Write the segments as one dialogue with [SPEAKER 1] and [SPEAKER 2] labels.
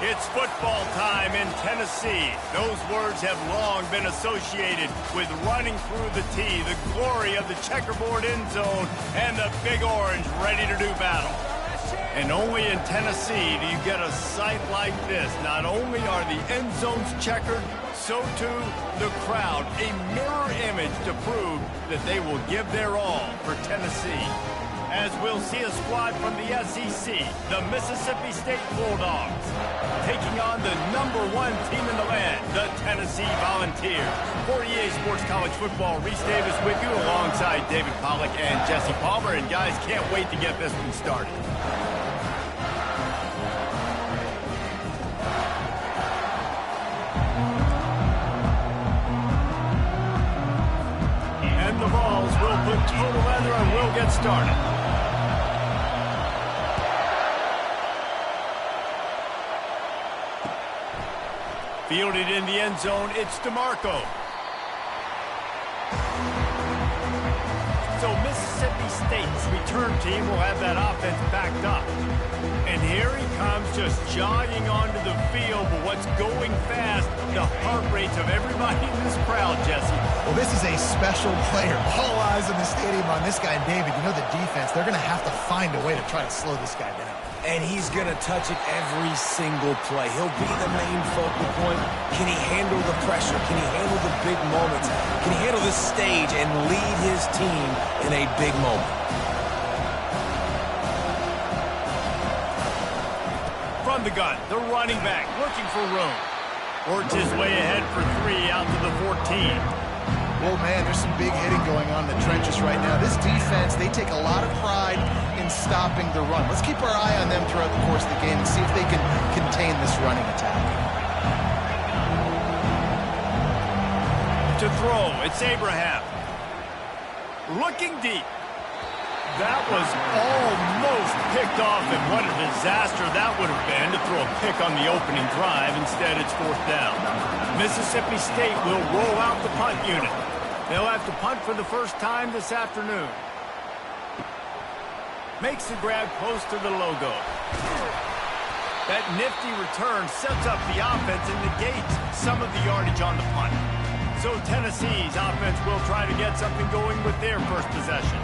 [SPEAKER 1] It's football time in Tennessee. Those words have long been associated with running through the tee, the glory of the checkerboard end zone, and the Big Orange ready to do battle. And only in Tennessee do you get a sight like this. Not only are the end zones checkered, so too the crowd, a mirror image to prove that they will give their all for Tennessee. As we'll see a squad from the SEC, the Mississippi State Bulldogs, taking on the #1 team in the land, the Tennessee Volunteers. For EA Sports College Football, Reese Davis with you alongside David Pollack and Jesse Palmer. And guys, can't wait to get this one started. And the Vols will put total leather and we'll get started. Fielded in the end zone, it's DeMarco. So Mississippi State's return team will have that offense backed up. And here he comes just jogging onto the field, but what's going fast, the heart rates of everybody in this crowd, Jesse.
[SPEAKER 2] Well, this is a special player. All eyes in the stadium on this guy. And David, you know the defense, they're going to have to find a way to try to slow this guy down.
[SPEAKER 3] And he's going to touch it every single play. He'll be the main focal point. Can he handle the pressure? Can he handle the big moments? Can he handle this stage and lead his team in a big moment?
[SPEAKER 1] From the gun, the running back looking for room. Works his way ahead for 3 out to the 14.
[SPEAKER 2] Well, man, there's some big hitting going on in the trenches right now. This defense, they take a lot of pride in stopping the run. Let's keep our eye on them throughout the course of the game and see if they can contain this running attack.
[SPEAKER 1] To throw, it's Abraham. Looking deep. That was almost picked off, and what a disaster that would have been to throw a pick on the opening drive. Instead, it's 4th down. Mississippi State will roll out the punt unit. They'll have to punt for the first time this afternoon. Makes the grab close to the logo. That nifty return sets up the offense and negates some of the yardage on the punt. So Tennessee's offense will try to get something going with their first possession.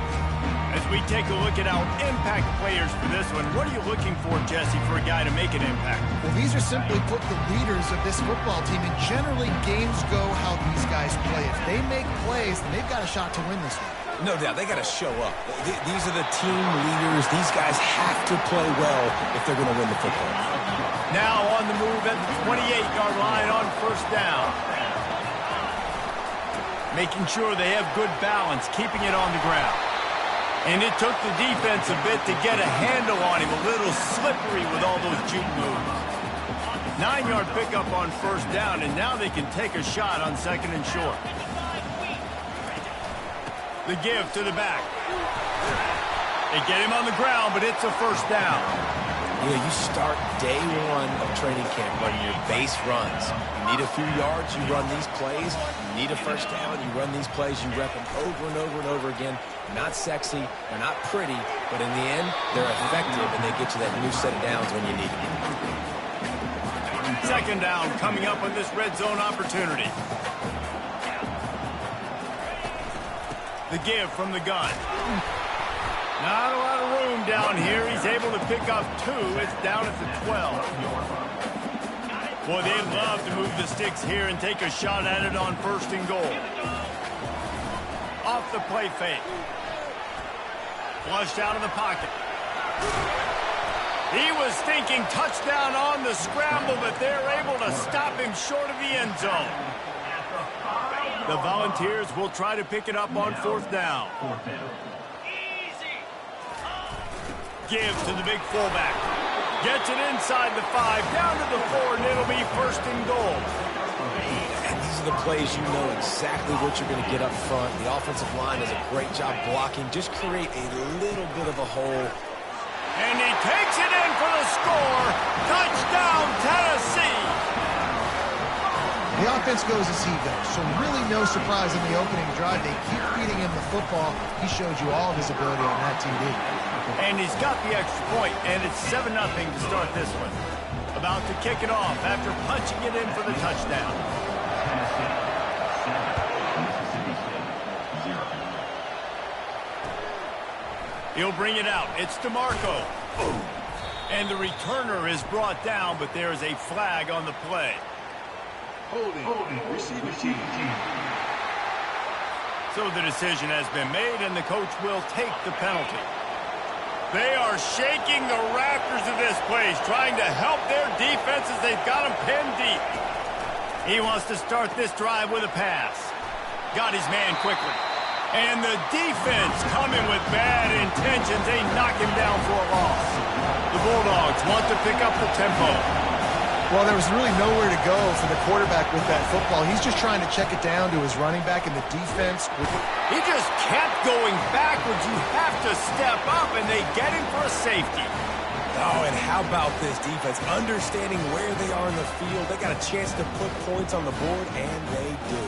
[SPEAKER 1] As we take a look at our impact players for this one, what are you looking for, Jesse, for a guy to make an impact?
[SPEAKER 2] Well, these are simply put the leaders of this football team, and generally games go how these guys play. If they make plays, then they've got a shot to win this one.
[SPEAKER 3] No doubt, they got to show up. These are the team leaders. These guys have to play well if they're going to win the football.
[SPEAKER 1] Now on the move at the 28-yard line on 1st down. Making sure they have good balance, keeping it on the ground. And it took the defense a bit to get a handle on him, a little slippery with all those juke moves. 9-yard pickup on 1st down, and now they can take a shot on 2nd and short. The give to the back. They get him on the ground, but it's a 1st down.
[SPEAKER 3] You know, you start day 1 of training camp running your base runs. You need a few yards, you run these plays. You need a 1st down, you run these plays. You rep them over and over and over again. They're not sexy, they're not pretty, but in the end, they're effective, and they get you that new set of downs when you need them.
[SPEAKER 1] 2nd down coming up on this red zone opportunity. The give from the gun. Not a lot of room down here. He's able to pick up 2. It's down at the 12. Boy, they'd love to move the sticks here and take a shot at it on 1st and goal. Off the play fake. Flushed out of the pocket. He was thinking touchdown on the scramble, but they're able to stop him short of the end zone. The Volunteers will try to pick it up on 4th down. Give to the big fullback. Gets it inside the 5, down to the 4, and it'll be 1st and goal.
[SPEAKER 3] And these are the plays you know exactly what you're going to get up front. The offensive line does a great job blocking. Just create a little bit of a hole.
[SPEAKER 1] And he takes it in for the score. Touchdown, Tennessee.
[SPEAKER 2] The offense goes as he goes, so really no surprise in the opening drive. They keep feeding him the football. He showed you all of his ability on that TD.
[SPEAKER 1] And he's got the extra point, and it's 7-0 to start this one. A about to kick it off after punching it in for the touchdown. He'll bring it out. It's DeMarco. And the returner is brought down, but there is a flag on the play.
[SPEAKER 4] Holding. Receiver team.
[SPEAKER 1] So the decision has been made, and the coach will take the penalty. They are shaking the rafters of this place, trying to help their defenses. They've got them pinned deep. He wants to start this drive with a pass. Got his man quickly. And the defense coming with bad intentions. They knock him down for a loss. The Bulldogs want to pick up the tempo.
[SPEAKER 2] Well, there was really nowhere to go for the quarterback with that football. He's just trying to check it down to his running back, and the defense.
[SPEAKER 1] He just kept going backwards. You have to step up, and they get him for a safety.
[SPEAKER 3] Oh, and how about this defense? Understanding where they are in the field. They got a chance to put points on the board, and they do.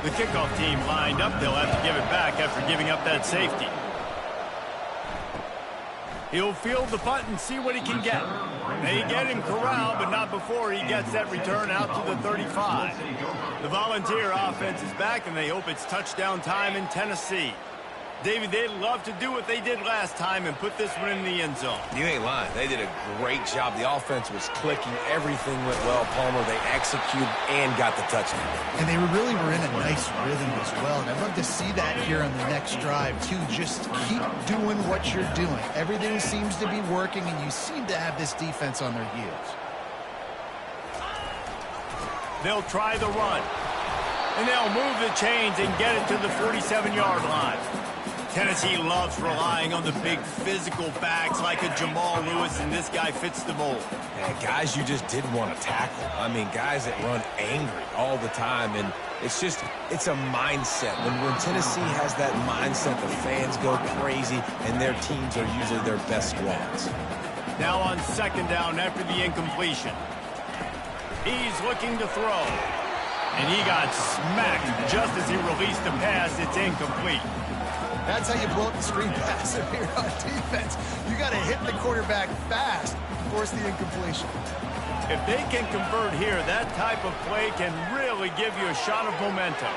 [SPEAKER 1] The kickoff team lined up. They'll have to give it back after giving up that safety. He'll field the punt and see what he can get. They get him corralled, but not before he gets that return out to the 35. The Volunteer offense is back, and they hope it's touchdown time in Tennessee. David, they'd love to do what they did last time and put this one in the end zone.
[SPEAKER 3] You ain't lying. They did a great job. The offense was clicking. Everything went well. Palmer, they executed and got the touchdown.
[SPEAKER 2] And they really were in a nice rhythm as well. And I'd love to see that here on the next drive, too. Just keep doing what you're doing. Everything seems to be working, and you seem to have this defense on their heels.
[SPEAKER 1] They'll try the run. And they'll move the chains and get it to the 47-yard line. Tennessee loves relying on the big physical backs like a Jamal Lewis, and this guy fits the mold.
[SPEAKER 3] Yeah, guys you just didn't want to tackle. I mean, guys that run angry all the time, and it's a mindset. When Tennessee has that mindset, the fans go crazy, and their teams are usually their best squads.
[SPEAKER 1] Now on second down after the incompletion. He's looking to throw. And he got smacked just as he released the pass. It's incomplete.
[SPEAKER 2] That's how you blow up the screen pass if you're on defense. You got to hit the quarterback fast, force the incompletion.
[SPEAKER 1] If they can convert here, that type of play can really give you a shot of momentum.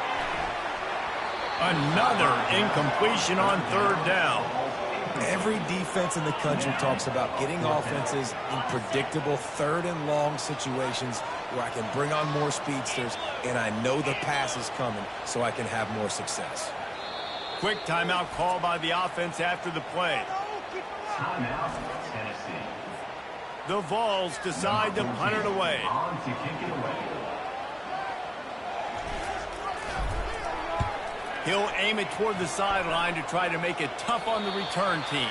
[SPEAKER 1] Another incompletion on third down.
[SPEAKER 3] Every defense in the country talks about getting offenses in predictable third and long situations where I can bring on more speedsters and I know the pass is coming so I can have more success.
[SPEAKER 1] Quick timeout call by the offense after the play.
[SPEAKER 4] Timeout, Tennessee.
[SPEAKER 1] The Vols decide to punt it away.
[SPEAKER 4] On to kick it away.
[SPEAKER 1] He'll aim it toward the sideline to try to make it tough on the return team.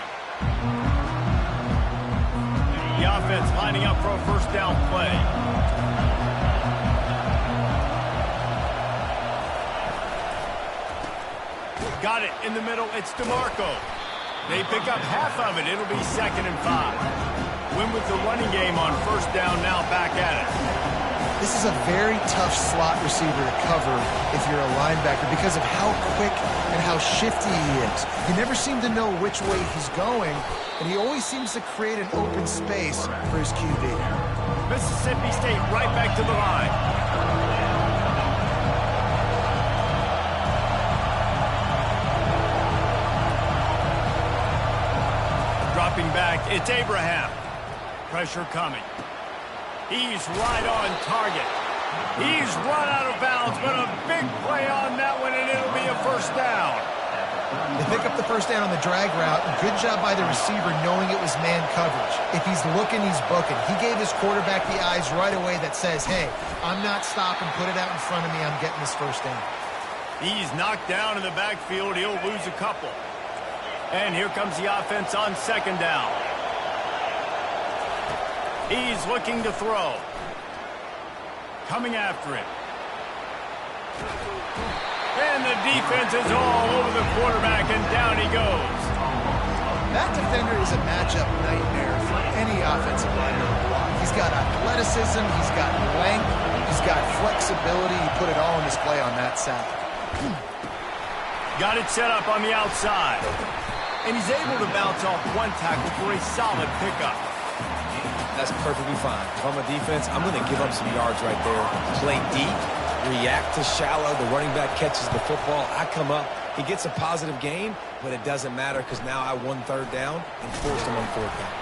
[SPEAKER 1] The offense lining up for a first down play. Got it in the middle. It's DeMarco. They pick up half of it. It'll be 2nd and 5. Win with the running game on first down, now back at it.
[SPEAKER 2] This is a very tough slot receiver to cover if you're a linebacker because of how quick and how shifty he is. You never seem to know which way he's going, and he always seems to create an open space for his QB.
[SPEAKER 1] Mississippi State right back to the line. Dropping back, it's Abraham. Pressure coming. He's right on target. He's run out of bounds, but a big play on that one, and it'll be a first down.
[SPEAKER 2] They pick up the first down on the drag route. Good job by the receiver knowing it was man coverage. If he's looking, he's booking. He gave his quarterback the eyes right away that says, hey, I'm not stopping. Put it out in front of me. I'm getting this first down.
[SPEAKER 1] He's knocked down in the backfield. He'll lose a couple. And here comes the offense on second down. He's looking to throw. Coming after him. And the defense is all over the quarterback, and down he goes.
[SPEAKER 2] That defender is a matchup nightmare for any offensive lineman to block. He's got athleticism, he's got length, He's got flexibility. He put it all on display on that sack.
[SPEAKER 1] Got it set up on the outside. And he's able to bounce off one tackle for a solid pickup.
[SPEAKER 3] That's perfectly fine. If I'm a defense, I'm going to give up some yards right there. Play deep, react to shallow. The running back catches the football. I come up. He gets a positive gain, but it doesn't matter because now I won third down and forced him on fourth down.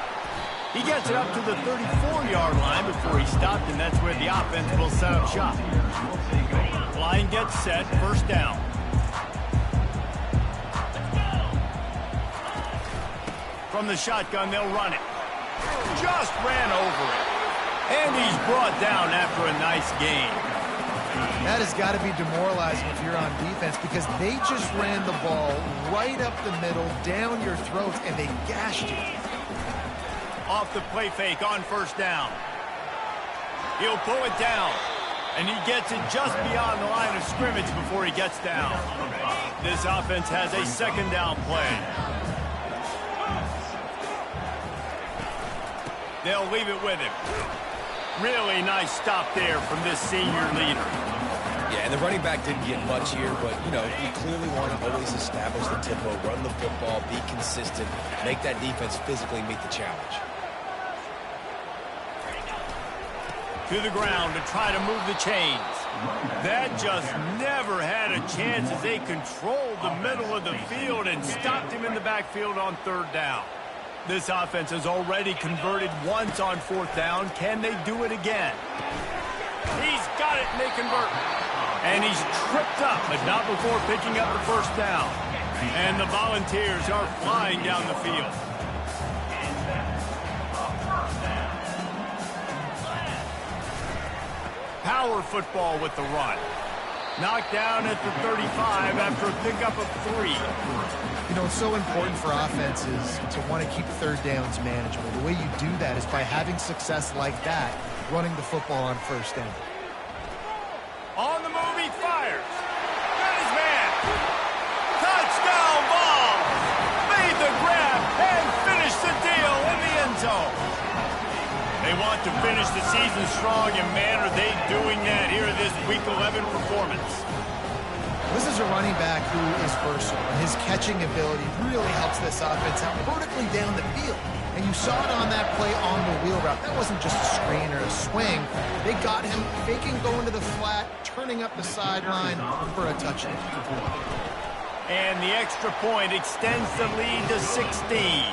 [SPEAKER 1] He gets it up to the 34-yard line before he stopped, and that's where the offense will set up shop. Line gets set, first down. From the shotgun, they'll run it. Just ran over it. And he's brought down after a nice gain.
[SPEAKER 2] That has got to be demoralizing if you're on defense because they just ran the ball right up the middle, down your throats, and they gashed you.
[SPEAKER 1] Off the play fake on first down. He'll pull it down. And he gets it just beyond the line of scrimmage before he gets down. This offense has a second down play. They'll leave it with him. Really nice stop there from this senior leader.
[SPEAKER 3] Yeah, and the running back didn't get much here, but, you know, you clearly want to always establish the tempo, run the football, be consistent, make that defense physically meet the challenge.
[SPEAKER 1] To the ground to try to move the chains. That just never had a chance as they controlled the middle of the field and stopped him in the backfield on third down. This offense has already converted once on fourth down. Can they do it again? He's got it, and they convert. And he's tripped up, but not before picking up the first down. And the Volunteers are flying down the field. Power football with the run. Knocked down at the 35 after a pickup of 3.
[SPEAKER 2] You know, it's so important for offenses to want to keep third downs manageable. The way you do that is by having success like that, running the football on first down.
[SPEAKER 1] On the move, he fires. Got his man. Touchdown, Vols. Made the grab and finished the deal in the end zone. They want to finish the season strong, and man, are they doing that here in this Week 11 performance.
[SPEAKER 2] This is a running back who is versatile, and his catching ability really helps this offense out vertically down the field. And you saw it on that play on the wheel route. That wasn't just a screen or a swing. They got him faking going to the flat, turning up the sideline for a touchdown.
[SPEAKER 1] And the extra point extends the lead to 16.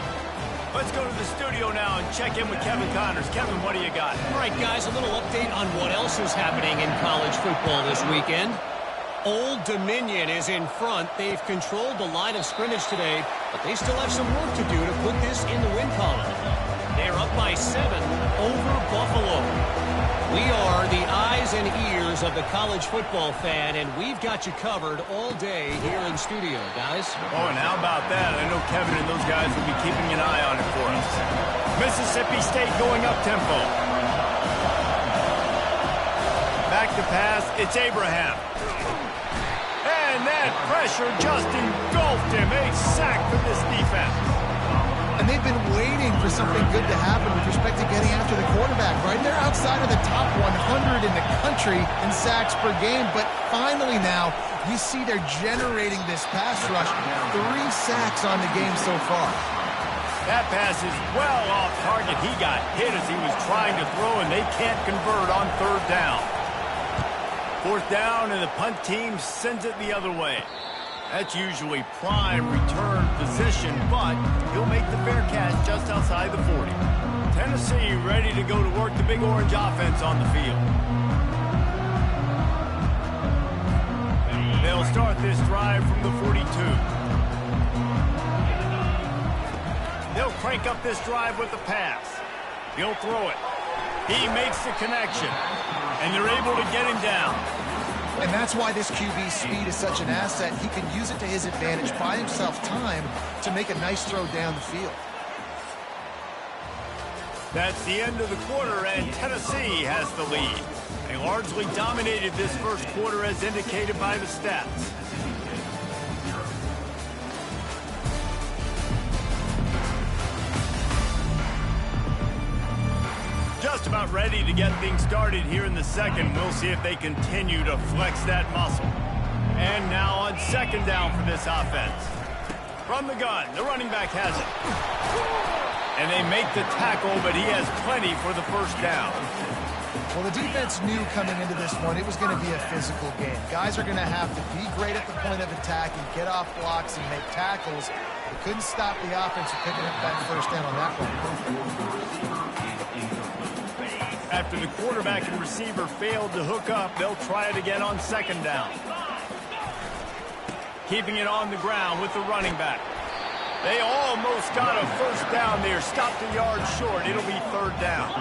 [SPEAKER 1] Let's go to the studio now and check in with Kevin Connors. Kevin, what do you got?
[SPEAKER 5] All right, guys, a little update on what else is happening in college football this weekend. Old Dominion is in front. They've controlled the line of scrimmage today, but they still have some work to do to put this in the win column. They're up by 7 over Buffalo. We are the eyes and ears of the college football fan, and we've got you covered all day here in studio, guys.
[SPEAKER 1] Oh, and how about that? I know Kevin and those guys will be keeping an eye on it for us. Mississippi State going up-tempo. Back to pass, it's Abraham. And that pressure just engulfed him. A sack for this defense.
[SPEAKER 2] And they've been waiting for something good to happen with respect to getting after the quarterback, right? They're outside of the top 100 in the country in sacks per game, but finally now you see they're generating this pass rush. 3 sacks on the game so far.
[SPEAKER 1] That pass is well off target. He got hit as he was trying to throw, and they can't convert on third down. Fourth down, and the punt team sends it the other way. That's usually prime return position, but he'll make the fair catch just outside the 40. Tennessee ready to go to work the Big Orange offense on the field. They'll start this drive from the 42. They'll crank up this drive with the pass. He'll throw it. He makes the connection, and they're able to get him down.
[SPEAKER 2] And that's why this QB's speed is such an asset. He can use it to his advantage, buy himself time to make a nice throw down the field.
[SPEAKER 1] That's the end of the quarter, and Tennessee has the lead. They largely dominated this first quarter as indicated by the stats. just about ready to get things started here in the second. We'll see if they continue to flex that muscle. And now on second down for this offense. From the gun, the running back has it. And they make the tackle, but he has plenty for the first down.
[SPEAKER 2] Well, the defense knew coming into this one it was going to be a physical game. Guys are going to have to be great at the point of attack and get off blocks and make tackles. They couldn't stop the offense from picking up that first down on that one.
[SPEAKER 1] After the quarterback and receiver failed to hook up, they'll try it again on second down. Keeping it on the ground with the running back. They almost got a first down there. Stopped a yard short. It'll be third down.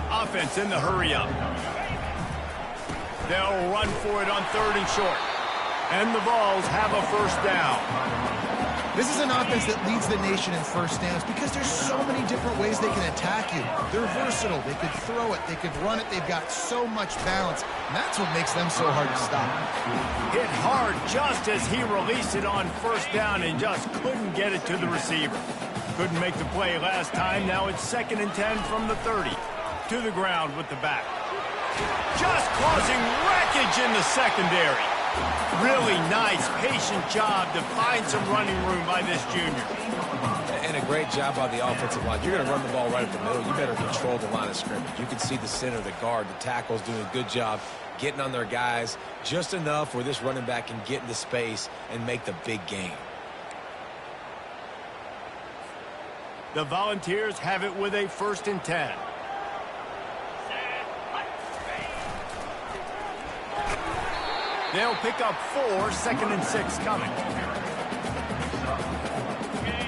[SPEAKER 1] Offense in the hurry up. They'll run for it on third and short. And the Vols have a first down.
[SPEAKER 2] This is an offense that leads the nation in first downs because there's so many different ways they can attack you. They're versatile. They could throw it. They could run it. They've got so much balance. And that's what makes them so hard to stop.
[SPEAKER 1] Hit hard just as he released it on first down and just couldn't get it to the receiver. Couldn't make the play last time. Now it's 2nd and 10 from the 30. To the ground with the back. Just causing wreckage in the secondary. Really nice, patient job to find some running room by this junior.
[SPEAKER 3] And a great job by the offensive line. You're going to run the ball right at the middle. You better control the line of scrimmage. You can see the center, the guard, the tackles doing a good job getting on their guys just enough where this running back can get into space and make the big game.
[SPEAKER 1] The Volunteers have it with a 1st and 10. They'll pick up 4, 2nd and 6 coming.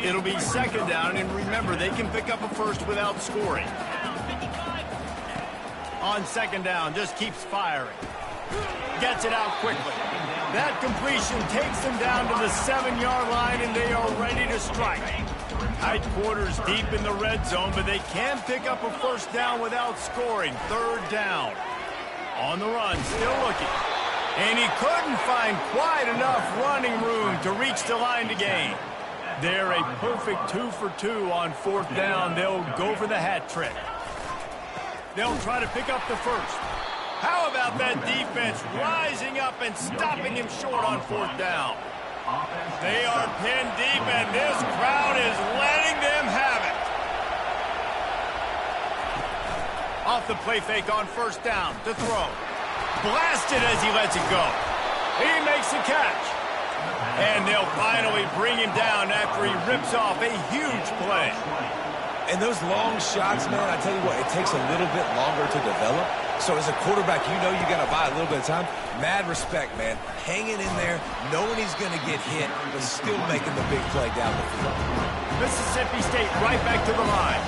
[SPEAKER 1] It'll be 2nd down, and remember, they can pick up a first without scoring. On 2nd down, just keeps firing. Gets it out quickly. That completion takes them down to the 7-yard line, and they are ready to strike. Tight quarters deep in the red zone, but they can pick up a first down without scoring. 3rd down. On the run, still looking. And he couldn't find quite enough running room to reach the line to gain. They're a perfect 2 for 2 on 4th down. They'll go for the hat trick. They'll try to pick up the first. How about that defense rising up and stopping him short on 4th down? They are pinned deep, and this crowd is letting them have it. Off the play fake on 1st down to throw. Blasted as he lets it go. He makes the catch. And they'll finally bring him down after he rips off a huge play.
[SPEAKER 3] And those long shots, man, I tell you what, it takes a little bit longer to develop. So as a quarterback, you know you got to buy a little bit of time. Mad respect, man. Hanging in there, knowing he's going to get hit, but still making the big play down the field.
[SPEAKER 1] Mississippi State right back to the line.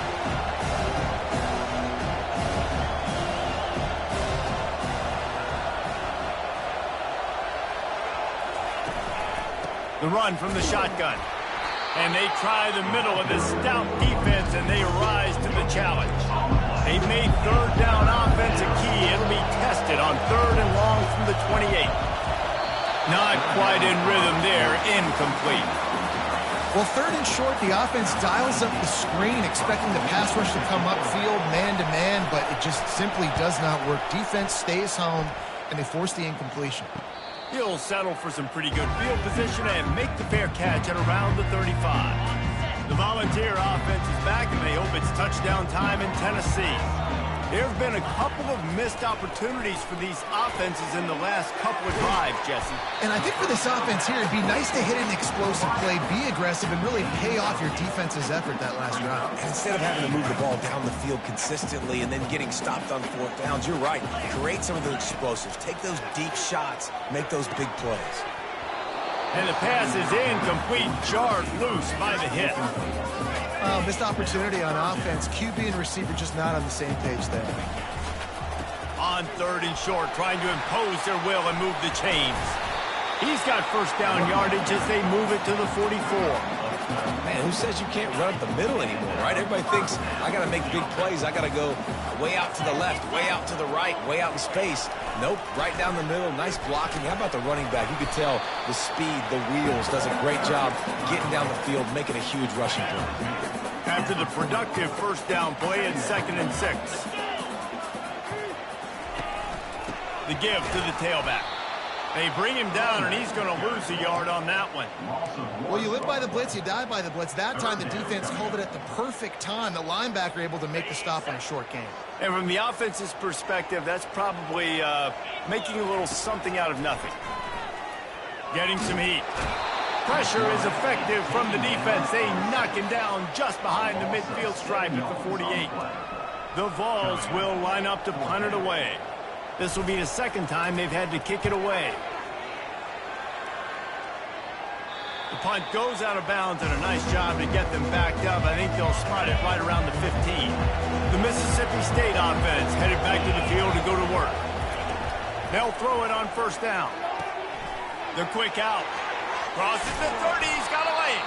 [SPEAKER 1] The run from the shotgun. And they try the middle of this stout defense, and they rise to the challenge. They made 3rd down offense a key. It'll be tested on 3rd and long from the 28. Not quite in rhythm there. Incomplete.
[SPEAKER 2] Well, 3rd and short, the offense dials up the screen, expecting the pass rush to come upfield man-to-man, but it just simply does not work. Defense stays home, and they force the incompletion.
[SPEAKER 1] He'll settle for some pretty good field position and make the fair catch at around the 35. The Volunteer offense is back, and they hope it's touchdown time in Tennessee. There have been a couple of missed opportunities for these offenses in the last couple of drives, Jesse.
[SPEAKER 2] And I think for this offense here, it'd be nice to hit an explosive play, be aggressive, and really pay off your defense's effort that last drive.
[SPEAKER 3] And instead of having to move the ball down the field consistently and then getting stopped on 4th downs, you're right. Create some of those explosives. Take those deep shots. Make those big plays.
[SPEAKER 1] And the pass is incomplete, jarred loose by the hit.
[SPEAKER 2] Missed opportunity on offense. QB and receiver just not on the same page there.
[SPEAKER 1] On 3rd and short, trying to impose their will and move the chains. He's got first down yardage as they move it to the 44.
[SPEAKER 3] Man, who says you can't run up the middle anymore, right? Everybody thinks, I got to make big plays. I got to go way out to the left, way out to the right, way out in space. Nope, right down the middle, nice blocking. How about the running back? You could tell the speed, the wheels, does a great job getting down the field, making a huge rushing play.
[SPEAKER 1] After the productive first down play, it's 2nd and 6. The give to the tailback. They bring him down, and he's going to lose a yard on that one.
[SPEAKER 2] Well, you live by the blitz, you die by the blitz. That time the defense called it at the perfect time. The linebacker able to make the stop on a short gain.
[SPEAKER 1] And from the offense's perspective, that's probably making a little something out of nothing. Getting some heat. Pressure is effective from the defense. They knock him down just behind the midfield stripe at the 48. The Vols will line up to punt it away. This will be the second time they've had to kick it away. The punt goes out of bounds, and a nice job to get them backed up. I think they'll spot it right around the 15. The Mississippi State offense headed back to the field to go to work. They'll throw it on first down. The quick out. Crosses the 30. He's got a lane.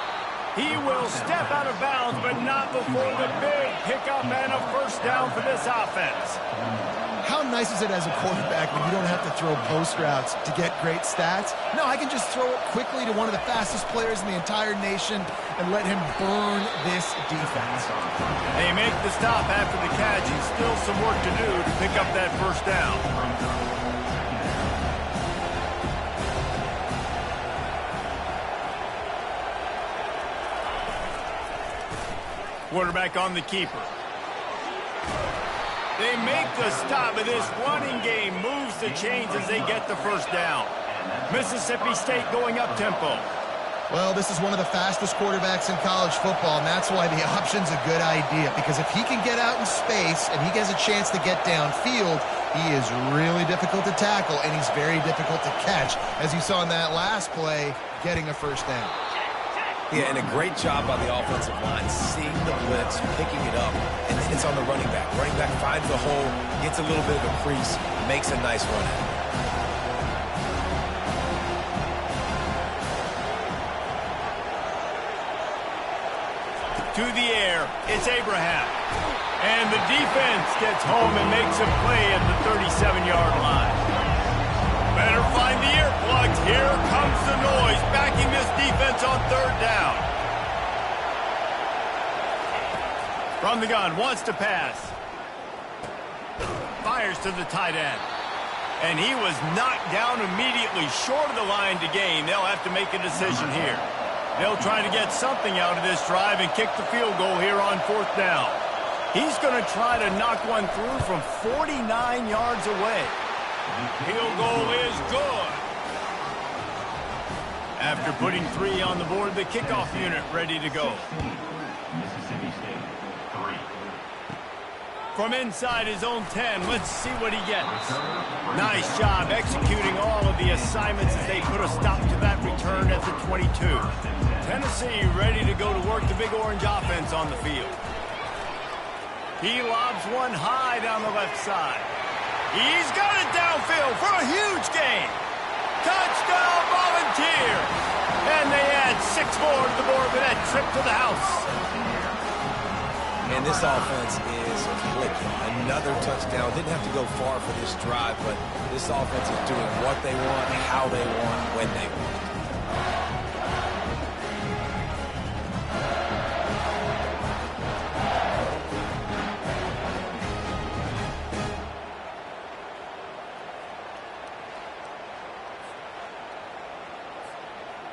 [SPEAKER 1] He will step out of bounds, but not before the big pickup and a first down for this offense.
[SPEAKER 2] How nice is it as a quarterback when you don't have to throw post routes to get great stats? No, I can just throw it quickly to one of the fastest players in the entire nation and let him burn this defense.
[SPEAKER 1] They make the stop after the catch, and still some work to do to pick up that first down. Quarterback on the keeper. They make the stop, but this running game moves the chains as they get the first down. Mississippi State going up-tempo.
[SPEAKER 2] Well, this is one of the fastest quarterbacks in college football, and that's why the option's a good idea. Because if he can get out in space and he has a chance to get downfield, he is really difficult to tackle, and he's very difficult to catch. As you saw in that last play, getting a first down.
[SPEAKER 3] Yeah, and a great job by the offensive line, seeing the blitz, picking it up, and then it's on the running back. Running back finds the hole, gets a little bit of a crease, makes a nice run at it.
[SPEAKER 1] To the air, it's Abraham. And the defense gets home and makes a play at the 37-yard line. Better find the earplugs. Here comes the noise, backing this defense on third down. From the gun, wants to pass. Fires to the tight end. And he was knocked down immediately short of the line to gain. They'll have to make a decision here. They'll try to get something out of this drive and kick the field goal here on fourth down. He's going to try to knock one through from 49 yards away. Field goal is good. After putting 3 on the board, the kickoff unit ready to go.
[SPEAKER 4] Mississippi State, 3.
[SPEAKER 1] From inside his own 10, let's see what he gets. Nice job executing all of the assignments as they put a stop to that return at the 22. Tennessee ready to go to work the Big Orange offense on the field. He lobs one high down the left side. He's got it downfield for a huge gain. Touchdown, Volunteer. And they add 6 more to the board with that trip to the house.
[SPEAKER 3] And this offense is clicking. Another touchdown. Didn't have to go far for this drive, but this offense is doing what they want, how they want, when they want.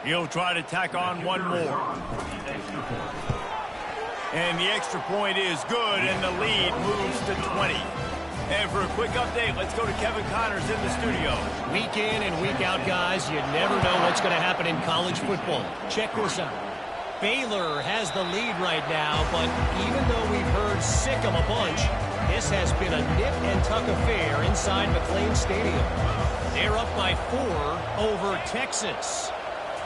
[SPEAKER 1] He'll try to tack on one more. And the extra point is good, and the lead moves to 20. And for a quick update, let's go to Kevin Connors in the studio.
[SPEAKER 5] Week in and week out, guys, you never know what's going to happen in college football. Check this out. Baylor has the lead right now, but even though we've heard sick of a bunch, this has been a nip-and-tuck affair inside McLean Stadium. They're up by 4 over Texas.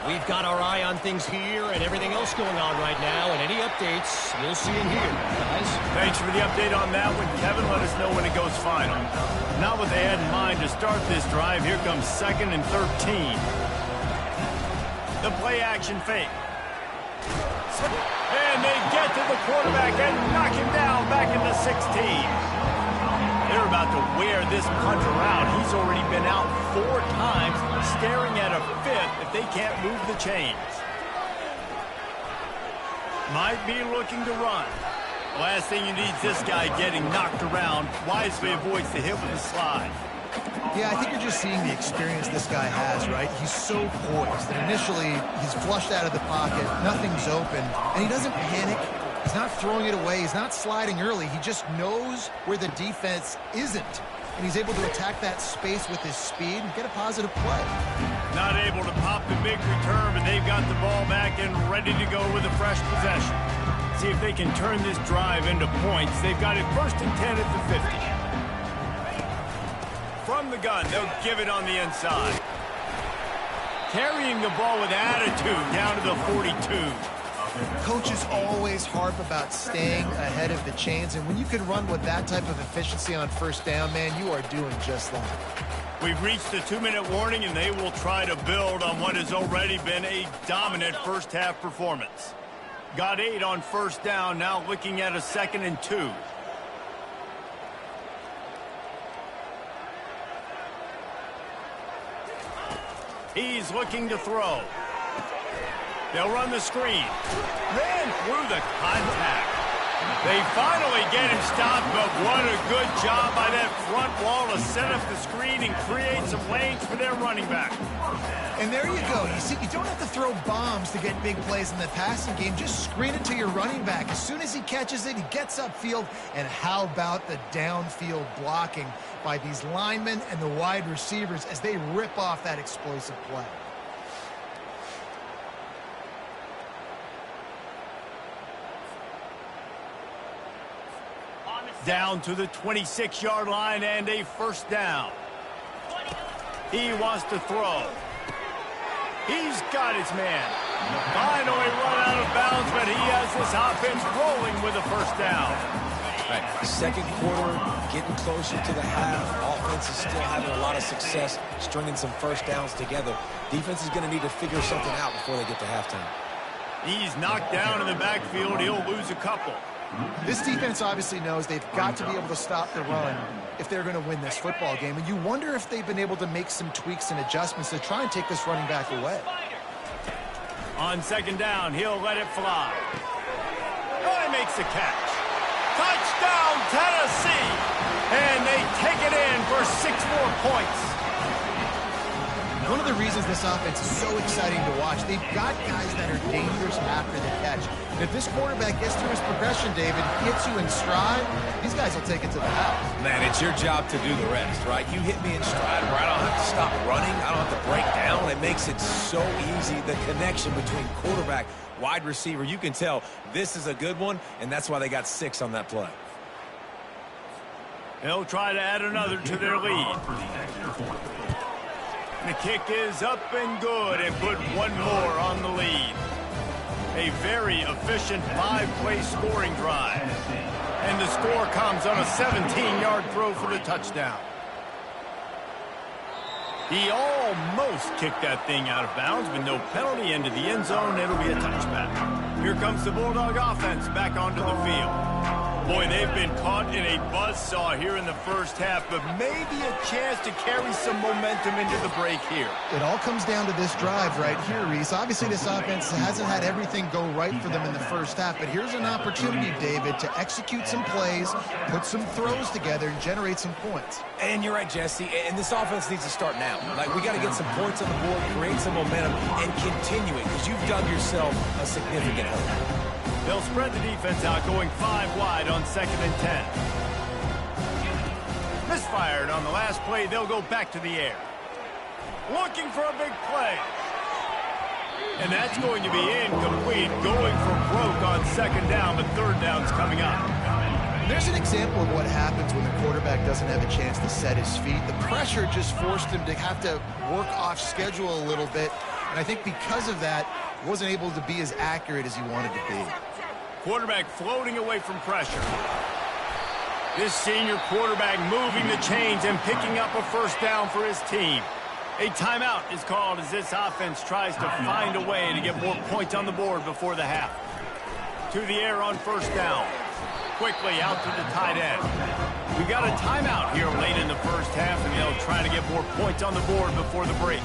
[SPEAKER 5] We've got our eye on things here and everything else going on right now, and any updates you'll see in here, guys.
[SPEAKER 1] Thanks for the update on that one, Kevin. Let us know when it goes final. Not what they had in mind to start this drive. Here comes 2nd and 13. The play action fake. And they get to the quarterback and knock him down back in the 16. They're about to wear this punter out. He's already been out 4 times, staring at a 5th if they can't move the chains. Might be looking to run. Last thing you need is this guy getting knocked around. Wisely avoids the hit with the slide.
[SPEAKER 2] Yeah, I think you're just seeing the experience this guy has, right? He's so poised that initially he's flushed out of the pocket, nothing's open, and he doesn't panic. He's not throwing it away. He's not sliding early. He just knows where the defense isn't, and he's able to attack that space with his speed and get a positive play.
[SPEAKER 1] Not able to pop the big return, but they've got the ball back and ready to go with a fresh possession. See if they can turn this drive into points. They've got it 1st and 10 at the 50. From the gun, they'll give it on the inside. Carrying the ball with attitude down to the 42.
[SPEAKER 2] Coaches always harp about staying ahead of the chains, and when you can run with that type of efficiency on 1st down, man, you are doing just that.
[SPEAKER 1] We've reached the 2-minute warning, and they will try to build on what has already been a dominant first-half performance. Got 8 on 1st down, now looking at a 2nd and 2. He's looking to throw. They'll run the screen. Ran through the contact. They finally get him stopped, but what a good job by that front wall to set up the screen and create some lanes for their running back.
[SPEAKER 2] And there you go. You see, you don't have to throw bombs to get big plays in the passing game. Just screen it to your running back. As soon as he catches it, he gets upfield. And how about the downfield blocking by these linemen and the wide receivers as they rip off that explosive play?
[SPEAKER 1] Down to the 26-yard line and a 1st down. He wants to throw. He's got his man. Finally run out of bounds, but he has this offense rolling with a 1st down.
[SPEAKER 3] Right. 2nd quarter, getting closer to the half. Offense is still having a lot of success stringing some 1st downs together. Defense is going to need to figure something out before they get to halftime.
[SPEAKER 1] He's knocked down in the backfield. He'll lose a couple.
[SPEAKER 2] This defense obviously knows they've got to be able to stop the run if they're going to win this football game. And you wonder if they've been able to make some tweaks and adjustments to try and take this running back away.
[SPEAKER 1] On 2nd down, he'll let it fly. Oh, he makes the catch. Touchdown, Tennessee! And they take it in for 6 more points.
[SPEAKER 2] One of the reasons this offense is so exciting to watch, they've got guys that are dangerous after the catch. And if this quarterback gets through his progression, David, hits you in stride, these guys will take it to the house.
[SPEAKER 3] Man, it's your job to do the rest, right? You hit me in stride where I don't have to stop running. I don't have to break down. It makes it so easy. The connection between quarterback, wide receiver, you can tell this is a good one, and that's why they got 6 on that play.
[SPEAKER 1] They'll try to add another to their lead. The kick is up and good and put 1 more on the lead. A very efficient 5-play scoring drive. And the score comes on a 17-yard throw for the touchdown. He almost kicked that thing out of bounds, but no penalty into the end zone. It'll be a touchback. Here comes the Bulldog offense back onto the field. Boy, they've been caught in a buzzsaw here in the 1st half, but maybe a chance to carry some momentum into the break here.
[SPEAKER 2] It all comes down to this drive right here, Reese. Obviously, this offense hasn't had everything go right for them in the 1st half, but here's an opportunity, David, to execute some plays, put some throws together, and generate some points.
[SPEAKER 3] And you're right, Jesse, and this offense needs to start now. Like, we got to get some points on the board, create some momentum, and continue it, because you've dug yourself a significant hole.
[SPEAKER 1] They'll spread the defense out, going 5 wide on 2nd and 10. Misfired on the last play. They'll go back to the air. Looking for a big play. And that's going to be incomplete. Going for broke on 2nd down, but 3rd down's coming up.
[SPEAKER 2] There's an example of what happens when the quarterback doesn't have a chance to set his feet. The pressure just forced him to have to work off schedule a little bit. And I think because of that, he wasn't able to be as accurate as he wanted to be.
[SPEAKER 1] Quarterback floating away from pressure. This senior quarterback moving the chains and picking up a 1st down for his team. A timeout is called as this offense tries to find a way to get more points on the board before the half. To the air on 1st down. Quickly out to the tight end. We've got a timeout here late in the 1st half, and they'll try to get more points on the board before the break.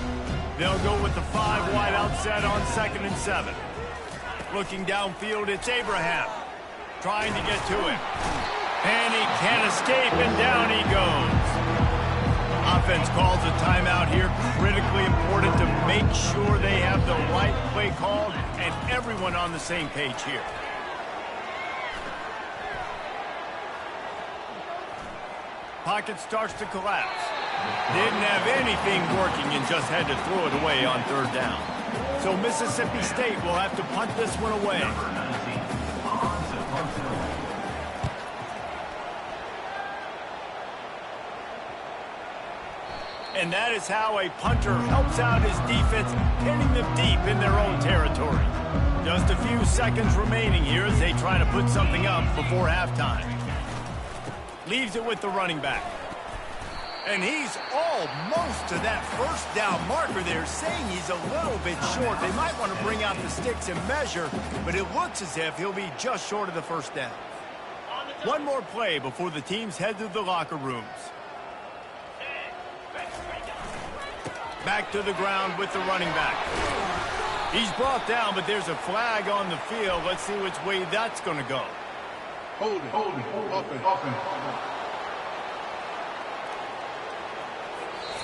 [SPEAKER 1] They'll go with the 5 wide outset on 2nd and 7. Looking downfield, it's Abraham. Trying to get to him. And he can't escape, and down he goes. Offense calls a timeout here. Critically important to make sure they have the right play called and everyone on the same page here. Pocket starts to collapse. Didn't have anything working and just had to throw it away on third down. So Mississippi State will have to punt this one away. And that is how a punter helps out his defense, pinning them deep in their own territory. Just a few seconds remaining here as they try to put something up before halftime. Leaves it with the running back. And he's almost to that first down marker there, saying he's a little bit short. They might want to bring out the sticks and measure, but it looks as if he'll be just short of the first down. One more play before the teams head to the locker rooms. Back to the ground with the running back. He's brought down, but there's a flag on the field. Let's see which way that's going to go.
[SPEAKER 6] Hold it.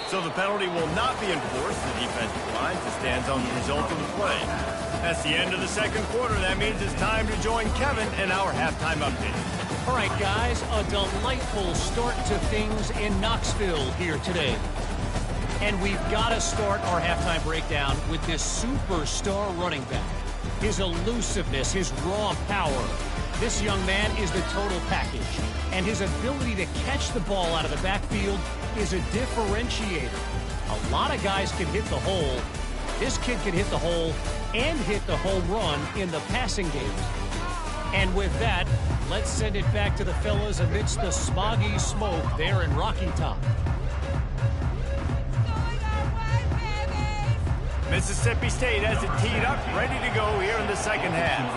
[SPEAKER 1] So the penalty will not be enforced. The defensive line just stands on the result of the play. That's the end of the second quarter. That means it's time to join Kevin in our halftime update.
[SPEAKER 5] All right, guys, a delightful start to things in Knoxville here today. And we've got to start our halftime breakdown with this superstar running back. His elusiveness, his raw power. This young man is the total package. And his ability to catch the ball out of the backfield is a differentiator. A lot of guys can hit the hole. This kid can hit the hole and hit the home run in the passing game. And with that, let's send it back to the fellas amidst the smoggy smoke there in Rocky Top.
[SPEAKER 1] Mississippi State has it teed up, ready to go here in the second half.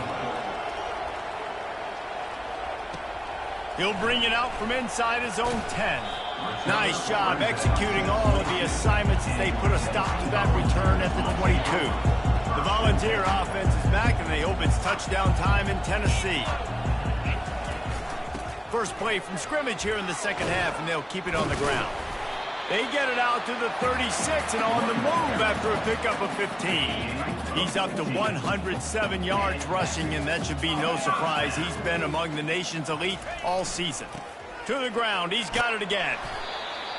[SPEAKER 1] He'll bring it out from inside his own 10. Nice job executing all of the assignments as they put a stop to that return at the 22. The Volunteer offense is back, and they hope it's touchdown time in Tennessee. First play from scrimmage here in the second half, and they'll keep it on the ground. They get it out to the 36 and on the move after a pickup of 15. He's up to 107 yards rushing, and that should be no surprise. He's been among the nation's elite all season. To the ground, he's got it again.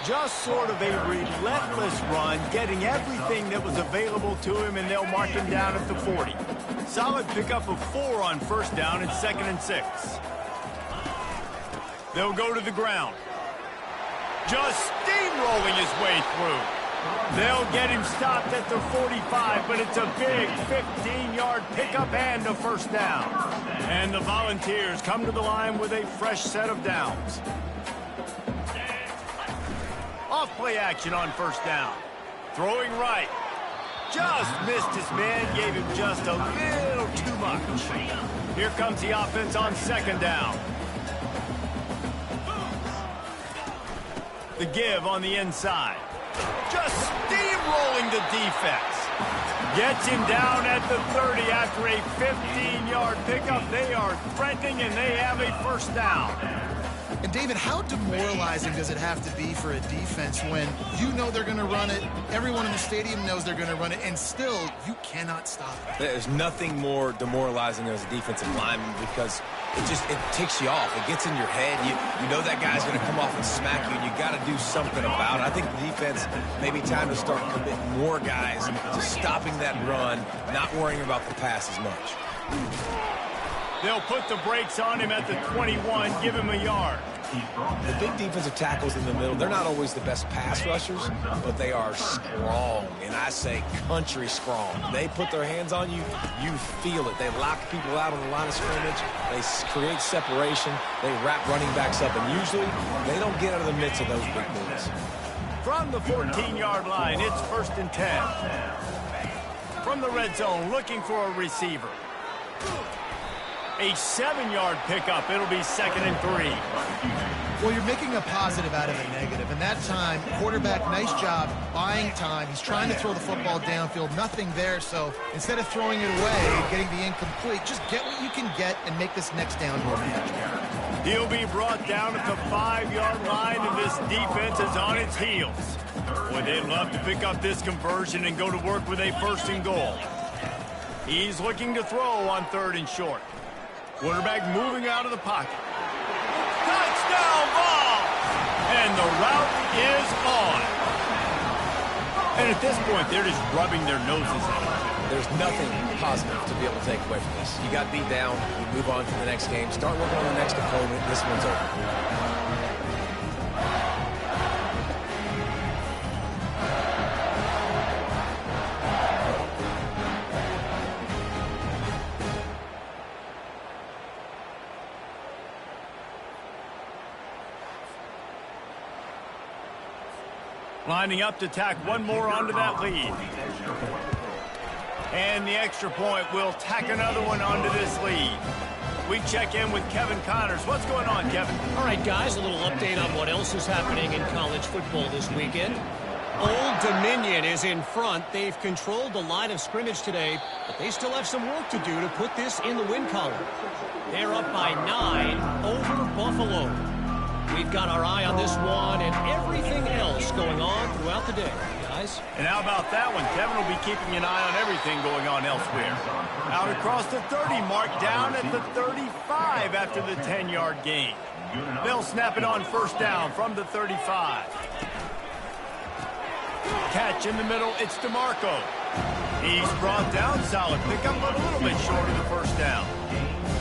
[SPEAKER 1] Just sort of a relentless run, getting everything that was available to him, and they'll mark him down at the 40. Solid pickup of 4 on first down and 2nd and 6. They'll go to the ground. Just steamrolling his way through. They'll get him stopped at the 45, but it's a big 15-yard pickup and a first down. And the Volunteers come to the line with a fresh set of downs. Off-play action on first down. Throwing right. Just missed his man, gave him just a little too much. Here comes the offense on second down. The give on the inside. Just steamrolling the defense. Gets him down at the 30 after a 15-yard pickup. They are threatening, and they have a first down.
[SPEAKER 2] And, David, how demoralizing does it have to be for a defense when you know they're going to run it, everyone in the stadium knows they're going to run it, and still you cannot stop it?
[SPEAKER 3] There's nothing more demoralizing as a defensive lineman because it ticks you off. It gets in your head. You know that guy's going to come off and smack you, and you got to do something about it. I think the defense maybe time to start committing more guys to stopping that run, not worrying about the pass as much.
[SPEAKER 1] They'll put the brakes on him at the 21, give him a yard.
[SPEAKER 3] The big defensive tackles in the middle, they're not always the best pass rushers, but they are strong, and I say country strong. They put their hands on you, you feel it. They lock people out on the line of scrimmage. They create separation. They wrap running backs up, and usually they don't get out of the midst of those big boys.
[SPEAKER 1] From the 14-yard line, it's 1st and 10. From the red zone, looking for a receiver. A 7-yard pickup. It'll be 2nd and 3.
[SPEAKER 2] Well, you're making a positive out of a negative. And that time, quarterback, nice job buying time. He's trying to throw the football downfield. Nothing there. So instead of throwing it away and getting the incomplete, just get what you can get and make this next down more manageable.
[SPEAKER 1] He'll be brought down at the 5-yard line, and this defense is on its heels. Boy, they'd love to pick up this conversion and go to work with a 1st and goal. He's looking to throw on 3rd and short. Quarterback moving out of the pocket. Touchdown Vols! And the route is on. And at this point, they're just rubbing their noses in it.
[SPEAKER 3] There's nothing positive to be able to take away from this. You got beat down, you move on to the next game, start working on the next opponent. This one's over.
[SPEAKER 1] Lining up to tack one more onto that lead. And the extra point will tack another one onto this lead. We check in with Kevin Connors. What's going on, Kevin?
[SPEAKER 5] All right, guys, a little update on what else is happening in college football this weekend. Old Dominion is in front. They've controlled the line of scrimmage today, but they still have some work to do to put this in the win column. They're up by 9 over Buffalo. We've got our eye on this one and everything else going on throughout the day, guys.
[SPEAKER 1] And how about that one? Kevin will be keeping an eye on everything going on elsewhere. Out across the 30 mark, down at the 35 after the 10-yard gain. They'll snap it on 1st down from the 35. Catch in the middle, it's DeMarco. He's brought down, solid pickup, but a little bit short of the 1st down.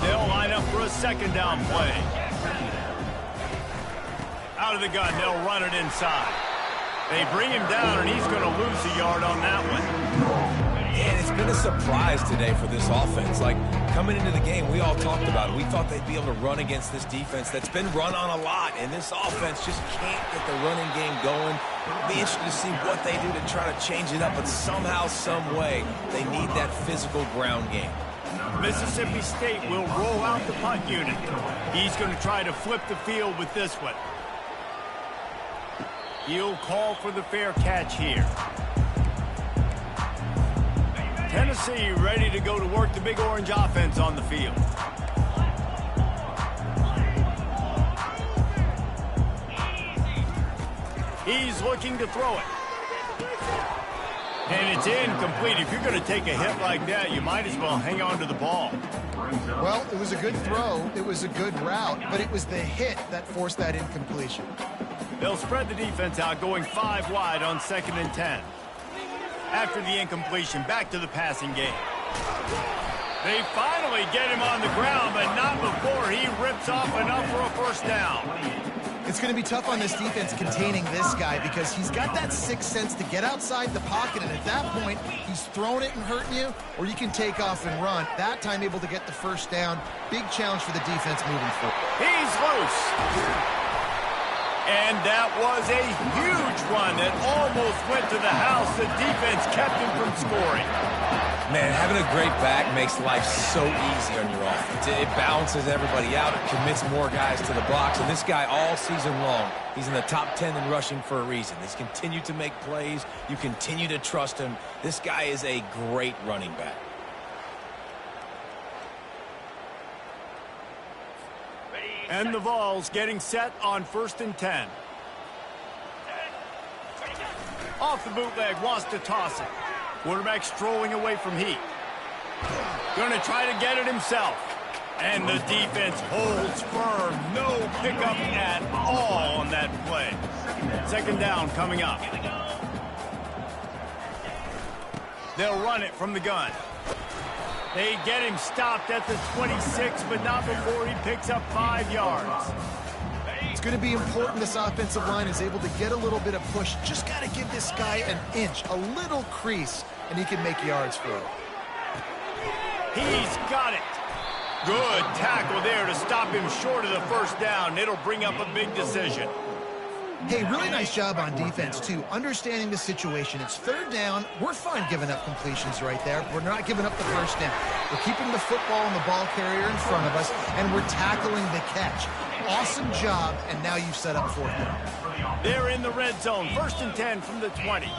[SPEAKER 1] They'll line up for a 2nd down play. Out of the gun, they'll run it inside. They bring him down, and he's going to lose a yard on that one.
[SPEAKER 3] And it's been a surprise today for this offense. Like, coming into the game, we all talked about it. We thought they'd be able to run against this defense that's been run on a lot, and this offense just can't get the running game going. It'll be interesting to see what they do to try to change it up, but somehow, some way, they need that physical ground game.
[SPEAKER 1] Mississippi State will roll out the punt unit. He's going to try to flip the field with this one. He'll call for the fair catch here. Tennessee ready to go to work the Big Orange offense on the field. He's looking to throw it. And it's incomplete. If you're going to take a hit like that, you might as well hang on to the ball.
[SPEAKER 2] Well, it was a good throw. It was a good route, but it was the hit that forced that incompletion.
[SPEAKER 1] They'll spread the defense out, going 5 wide on 2nd and 10. After the incompletion, back to the passing game. They finally get him on the ground, but not before he rips off enough for a 1st down.
[SPEAKER 2] It's going to be tough on this defense containing this guy because he's got that 6th sense to get outside the pocket, and at that point, he's throwing it and hurting you, or you can take off and run. That time able to get the 1st down. Big challenge for the defense moving forward.
[SPEAKER 1] He's loose. And that was a huge run that almost went to the house. The defense kept him from scoring.
[SPEAKER 3] Man, having a great back makes life so easy on your offense. It balances everybody out. It commits more guys to the box. And this guy all season long, he's in the top 10 in rushing for a reason. He's continued to make plays. You continue to trust him. This guy is a great running back.
[SPEAKER 1] And the Vols getting set on 1st and 10. Off the bootleg, wants to toss it. Quarterback strolling away from heat. Going to try to get it himself. And the defense holds firm. No pickup at all on that play. 2nd down coming up. They'll run it from the gun. They get him stopped at the 26, but not before he picks up 5 yards.
[SPEAKER 2] It's going to be important this offensive line is able to get a little bit of push. Just got to give this guy an inch, a little crease, and he can make yards for it.
[SPEAKER 1] He's got it. Good tackle there to stop him short of the 1st down. It'll bring up a big decision.
[SPEAKER 2] Hey, really nice job on defense, too. Understanding the situation. It's third down. We're fine giving up completions right there. We're not giving up the first down. We're keeping the football and the ball carrier in front of us, and we're tackling the catch. Awesome job, and now you've set up fourth down.
[SPEAKER 1] They're in the red zone. 1st and 10 from the 20.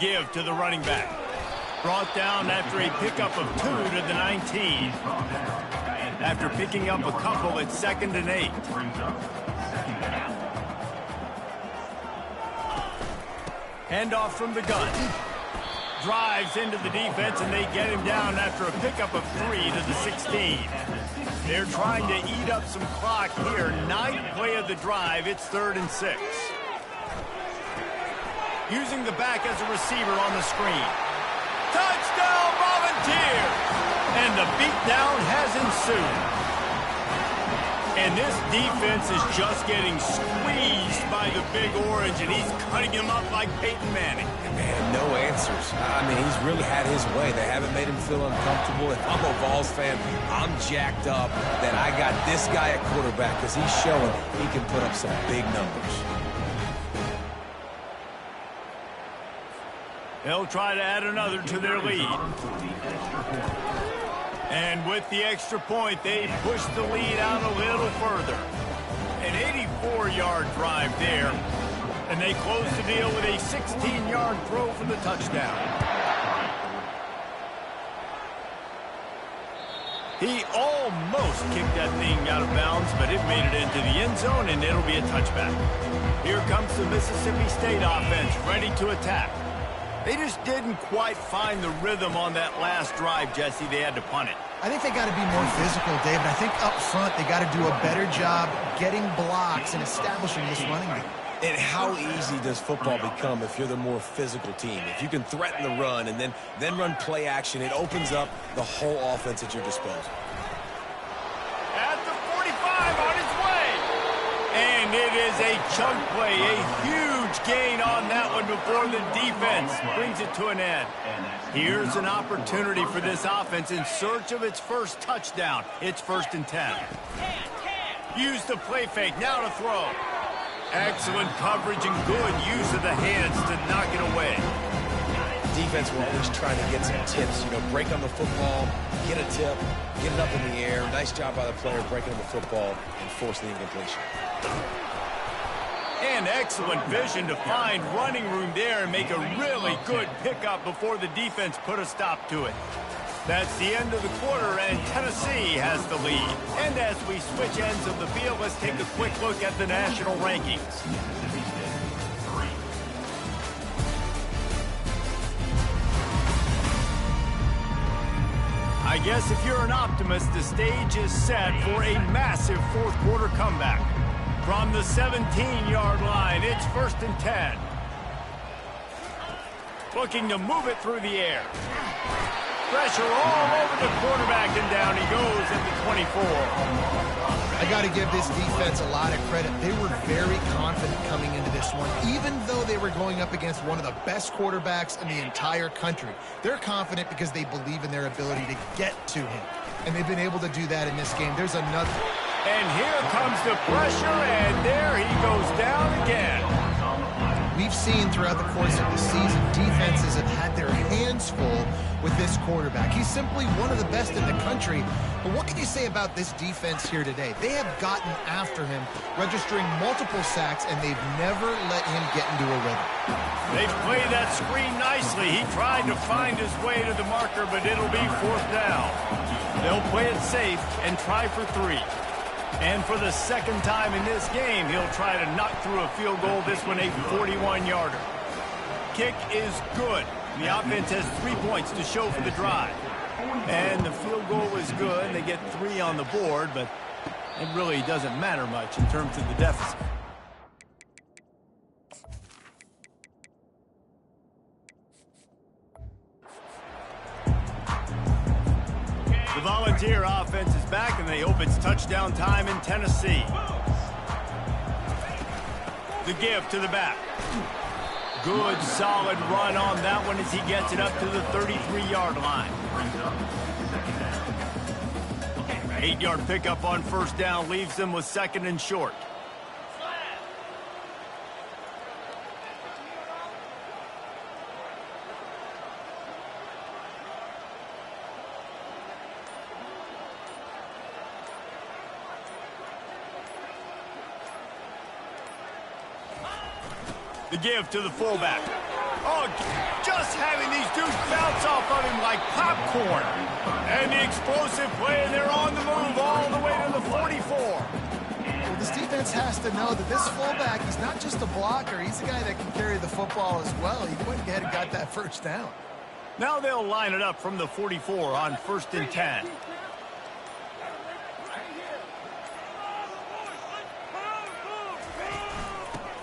[SPEAKER 1] Give to the running back. Brought down after a pickup of 2 to the 19. After picking up a couple, it's 2nd and 8. Handoff from the gun. Drives into the defense, and they get him down after a pickup of 3 to the 16. They're trying to eat up some clock here. 9th play of the drive. It's 3rd and 6. Using the back as a receiver on the screen. Touchdown, Volunteers! And the beatdown has ensued. And this defense is just getting squeezed by the Big Orange, and he's cutting him up like Peyton Manning.
[SPEAKER 3] Man, no answers. I mean, he's really had his way. They haven't made him feel uncomfortable. If I'm a Vols fan, I'm jacked up that I got this guy at quarterback because he's showing he can put up some big numbers.
[SPEAKER 1] They'll try to add another to their lead. And with the extra point, they push the lead out a little further. An 84-yard drive there. And they close the deal with a 16-yard throw for the touchdown. He almost kicked that thing out of bounds, but it made it into the end zone, and it'll be a touchback. Here comes the Mississippi State offense, ready to attack. They just didn't quite find the rhythm on that last drive, Jesse. They had to punt it.
[SPEAKER 2] I think they got to be more physical, David. I think up front they got to do a better job getting blocks and establishing this running game.
[SPEAKER 3] And how easy does football become if you're the more physical team? If you can threaten the run and then run play action, it opens up the whole offense at your disposal.
[SPEAKER 1] At the 45, on his way. And it is a chunk play, a huge gain on that one before the defense brings it to an end. Here's an opportunity for this offense in search of its first touchdown. It's 1st and 10. Use the play fake, now to throw. Excellent coverage and good use of the hands to knock it away.
[SPEAKER 3] Defense will always trying to get some tips, break on the football, get a tip, get it up in the air. Nice job by the player breaking on the football and forcing the incompletion.
[SPEAKER 1] And excellent vision to find running room there and make a really good pickup before the defense put a stop to it. That's the end of the quarter, and Tennessee has the lead. And as we switch ends of the field, let's take a quick look at the national rankings. I guess if you're an optimist, the stage is set for a massive fourth quarter comeback. From the 17-yard line, it's 1st and 10. Looking to move it through the air. Pressure all over the quarterback, and down he goes at the 24.
[SPEAKER 2] I got to give this defense a lot of credit. They were very confident coming into this one, even though they were going up against one of the best quarterbacks in the entire country. They're confident because they believe in their ability to get to him, and they've been able to do that in this game. There's another.
[SPEAKER 1] And here comes the pressure, and there he goes down again.
[SPEAKER 2] We've seen throughout the course of the season, defenses have had their hands full with this quarterback. He's simply one of the best in the country. But what can you say about this defense here today? They have gotten after him, registering multiple sacks, and they've never let him get into a rhythm.
[SPEAKER 1] They played that screen nicely. He tried to find his way to the marker, but it'll be 4th down. They'll play it safe and try for 3. And for the second time in this game, he'll try to knock through a field goal, this one a 41-yarder. Kick is good. The offense has 3 points to show for the drive. And the field goal is good. They get 3 on the board, but it really doesn't matter much in terms of the deficit. The Volunteer offense is back, and they hope it's touchdown time in Tennessee. The give to the back. Good, solid run on that one as he gets it up to the 33-yard line. 8-yard pickup on 1st down leaves them with 2nd and short. The give to the fullback. Oh, just having these dudes bounce off of him like popcorn. And the explosive play, and they're on the move all the way to the 44.
[SPEAKER 2] Well, this defense has to know that this fullback, he's not just a blocker. He's a guy that can carry the football as well. He went ahead and got that first down.
[SPEAKER 1] Now they'll line it up from the 44 on 1st and 10.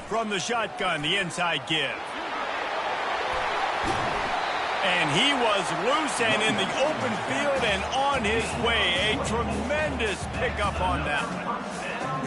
[SPEAKER 1] From the shotgun, the inside give. And he was loose and in the open field and on his way. A tremendous pickup on that one.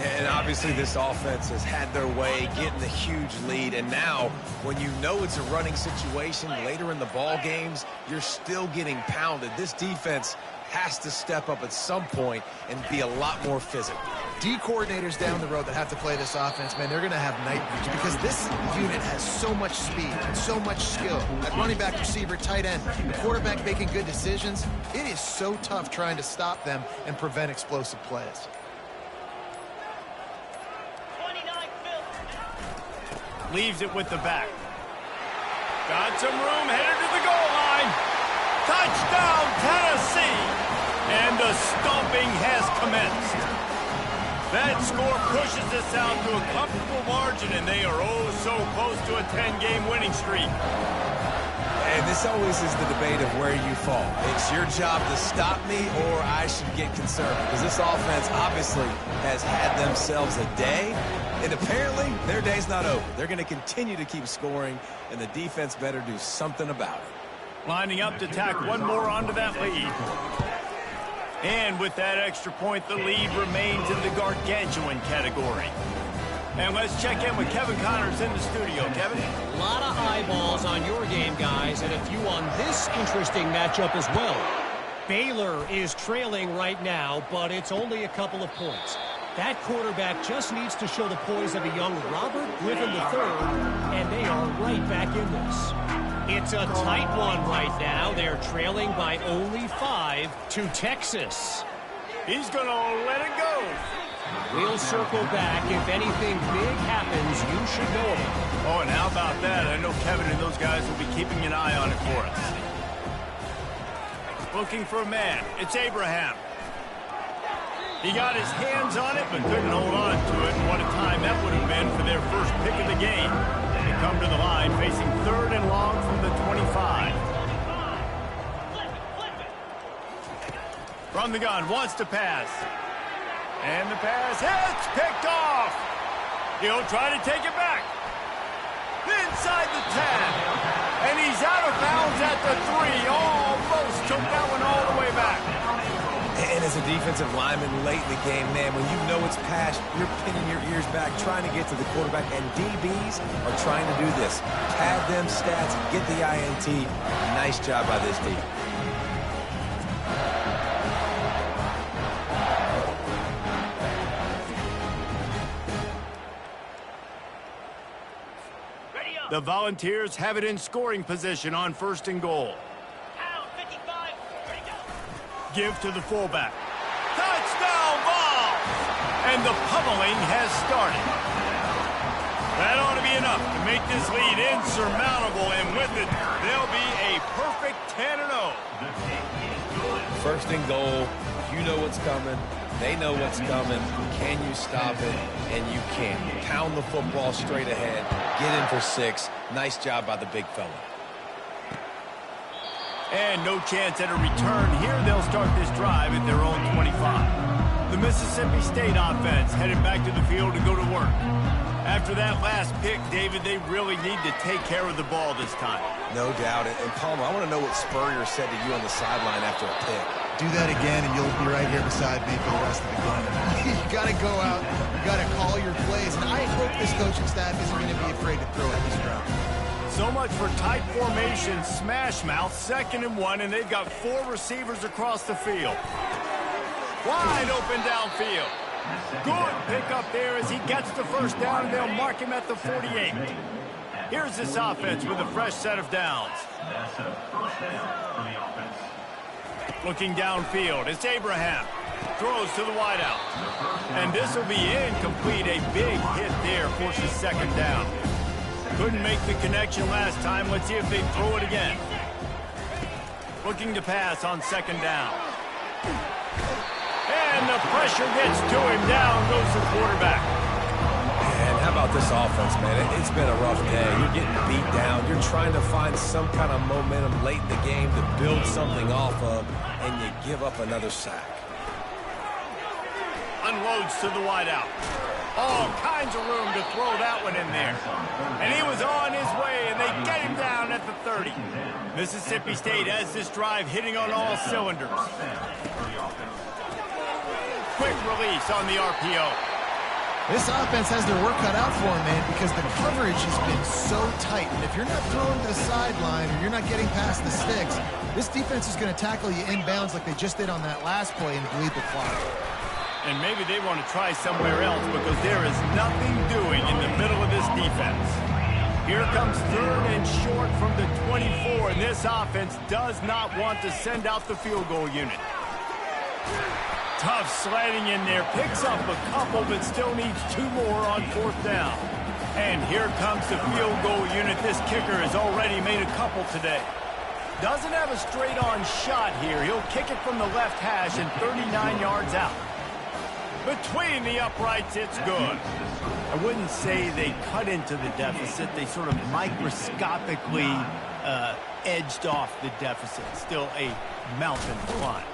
[SPEAKER 3] And obviously this offense has had their way, getting a huge lead. And now, when you know it's a running situation later in the ball games, you're still getting pounded. This defense has to step up at some point and be a lot more physical.
[SPEAKER 2] D coordinators down the road that have to play this offense, man, they're going to have nightmares because this unit has so much speed and so much skill. At running back, receiver, tight end, the quarterback making good decisions. It is so tough trying to stop them and prevent explosive plays.
[SPEAKER 1] Leaves it with the back. Got some room, headed to the goal line. Touchdown, Tennessee! And the stomping has commenced. That score pushes us out to a comfortable margin, and they are oh so close to a 10-game winning streak.
[SPEAKER 3] And this always is the debate of where you fall. It's your job to stop me, or I should get concerned. Because this offense obviously has had themselves a day, and apparently their day's not over. They're going to continue to keep scoring, and the defense better do something about it.
[SPEAKER 1] Lining up to tack one more onto that lead. And with that extra point, the lead remains in the gargantuan category. And let's check in with Kevin Connors in the studio. Kevin?
[SPEAKER 5] A lot of eyeballs on your game, guys, and a few on this interesting matchup as well. Baylor is trailing right now, but it's only a couple of points. That quarterback just needs to show the poise of a young Robert Griffin III, and they are right back in this. It's a tight one right now. They're trailing by only 5 to Texas.
[SPEAKER 1] He's going to let it go.
[SPEAKER 5] We'll circle back. If anything big happens, you should know about it.
[SPEAKER 1] Oh, and how about that? I know Kevin and those guys will be keeping an eye on it for us. Looking for a man. It's Abraham. He got his hands on it, but couldn't hold on to it. And what a time that would have been for their first pick of the game. They come to the line facing 3rd and long from the 25. From the gun, wants to pass. And the pass hits, picked off. He'll try to take it back. Inside the 10. And he's out of bounds at the 3. Almost took that one all the way back.
[SPEAKER 3] And as a defensive lineman late in the game, man, when you know it's past, you're pinning your ears back, trying to get to the quarterback. And DBs are trying to do this. Pad them stats, get the INT. Nice job by this defense.
[SPEAKER 1] The Volunteers have it in scoring position on 1st and goal. Give to the fullback. Touchdown, Vols! And the pummeling has started. That ought to be enough to make this lead insurmountable, and with it, they'll be a perfect 10-0.
[SPEAKER 3] 1st and goal. You know what's coming. They know what's coming. Can you stop it? And you can. Pound the football straight ahead. Get in for 6. Nice job by the big fella.
[SPEAKER 1] And no chance at a return here. They'll start this drive at their own 25. The Mississippi State offense headed back to the field to go to work. After that last pick, David, they really need to take care of the ball this time.
[SPEAKER 3] No doubt. And Palmer, I want to know what Spurrier said to you on the sideline after a pick.
[SPEAKER 2] Do that again, and you'll be right here beside me for the rest of the game. You got to go out. You got to call your plays. And I hope this coaching staff isn't going to be afraid to throw at this ground.
[SPEAKER 1] So much for tight formation, smash mouth, 2nd and 1, and they've got 4 receivers across the field. Wide open downfield. Good pickup there as he gets the first down, and they'll mark him at the 48. Here's this offense with a fresh set of downs.
[SPEAKER 4] That's a first down for the offense.
[SPEAKER 1] Looking downfield, it's Abraham. Throws to the wideout. And this will be incomplete. A big hit there forces 2nd down. Couldn't make the connection last time. Let's see if they throw it again. Looking to pass on second down. And the pressure gets to him. Down goes the quarterback.
[SPEAKER 3] And how about this offense, man? It's been a rough day. You're getting beat down. You're trying to find some kind of momentum late in the game to build something off of, and you give up another sack.
[SPEAKER 1] Unloads to the wideout. All kinds of room to throw that one in there. And he was on his way, and they get him down at the 30. Mississippi State has this drive hitting on all cylinders. Quick release on the RPO.
[SPEAKER 2] This offense has their work cut out for them, man, because the coverage has been so tight. And if you're not throwing to the sideline or you're not getting past the sticks, this defense is going to tackle you inbounds like they just did on that last play and bleed the clock.
[SPEAKER 1] And maybe they want to try somewhere else because there is nothing doing in the middle of this defense. Here comes third and short from the 24, and this offense does not want to send out the field goal unit. Tough sliding in there, picks up a couple, but still needs 2 more on fourth down. And here comes the field goal unit. This kicker has already made a couple today. Doesn't have a straight-on shot here. He'll kick it from the left hash and 39 yards out. Between the uprights, it's good. I wouldn't say they cut into the deficit. They sort of microscopically edged off the deficit. Still a mountain to climb.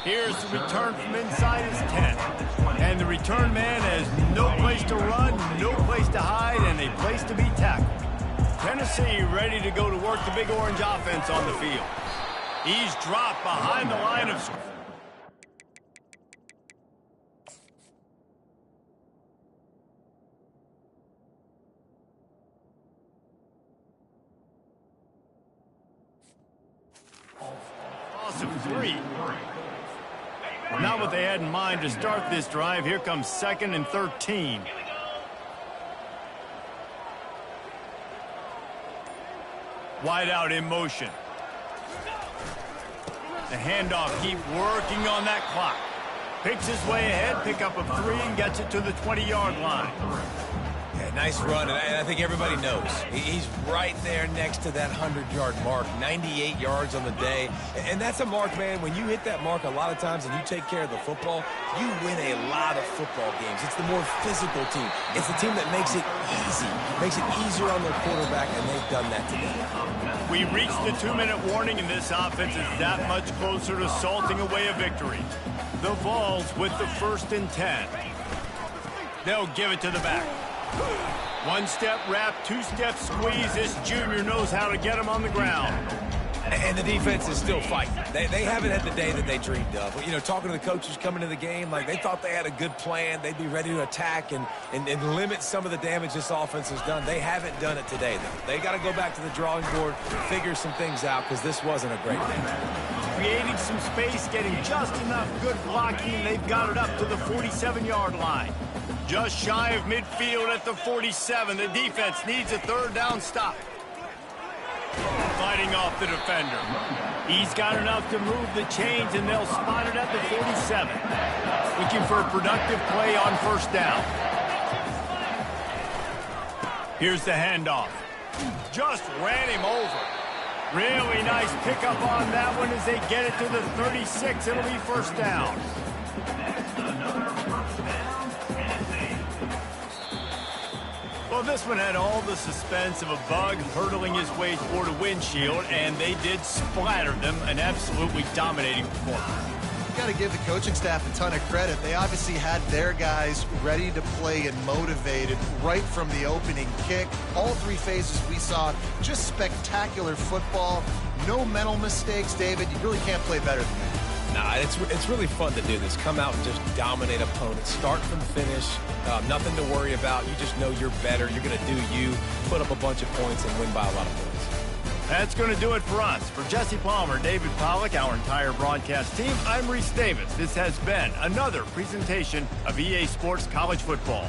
[SPEAKER 1] Here's the return from inside his 10. And the return man has no place to run, no place to hide, and a place to be tackled. Tennessee ready to go to work the Big Orange offense on the field. He's dropped behind the line of scrimmage. Awesome 3. Not what they had in mind to start this drive. Here comes 2nd and 13. Wide out in motion. The handoff, keep working on that clock. Picks his way ahead, pick up a 3, and gets it to the 20-yard line.
[SPEAKER 3] Yeah, nice run, and I think everybody knows. He's right there next to that 100-yard mark, 98 yards on the day. And that's a mark, man, when you hit that mark a lot of times and you take care of the football, you win a lot of football games. It's the more physical team. It's the team that makes it easy, makes it easier on their quarterback, and they've done that today.
[SPEAKER 1] We reached the 2-minute warning, and this offense is that much closer to salting away a victory. The Vols with the 1st and 10. They'll give it to the back. 1-step wrap, 2-step squeeze. This junior knows how to get him on the ground.
[SPEAKER 3] And the defense is still fighting. They haven't had the day that they dreamed of. You know, talking to the coaches coming to the game, like they thought they had a good plan. They'd be ready to attack and limit some of the damage this offense has done. They haven't done it today, though. They got to go back to the drawing board, figure some things out, because this wasn't a great day.
[SPEAKER 1] Creating some space, getting just enough good blocking, and they've got it up to the 47-yard line. Just shy of midfield at the 47. The defense needs a 3rd down stop. Fighting off the defender. He's got enough to move the chains, and they'll spot it at the 47. Looking for a productive play on 1st down. Here's the handoff. Just ran him over. Really nice pickup on that one as they get it to the 36. It'll be 1st down. Well, this one had all the suspense of a bug hurtling his way toward a windshield, and they did splatter them. An absolutely dominating performance.
[SPEAKER 2] You got to give the coaching staff a ton of credit. They obviously had their guys ready to play and motivated right from the opening kick. All 3 phases we saw, just spectacular football. No mental mistakes, David. You really can't play better than that.
[SPEAKER 3] Nah, it's really fun to do this. Come out and just dominate opponents. Start from finish. Nothing to worry about. You just know you're better. You're going to do you, put up a bunch of points, and win by a lot of points.
[SPEAKER 1] That's going to do it for us. For Jesse Palmer, David Pollack, our entire broadcast team, I'm Reese Davis. This has been another presentation of EA Sports College Football.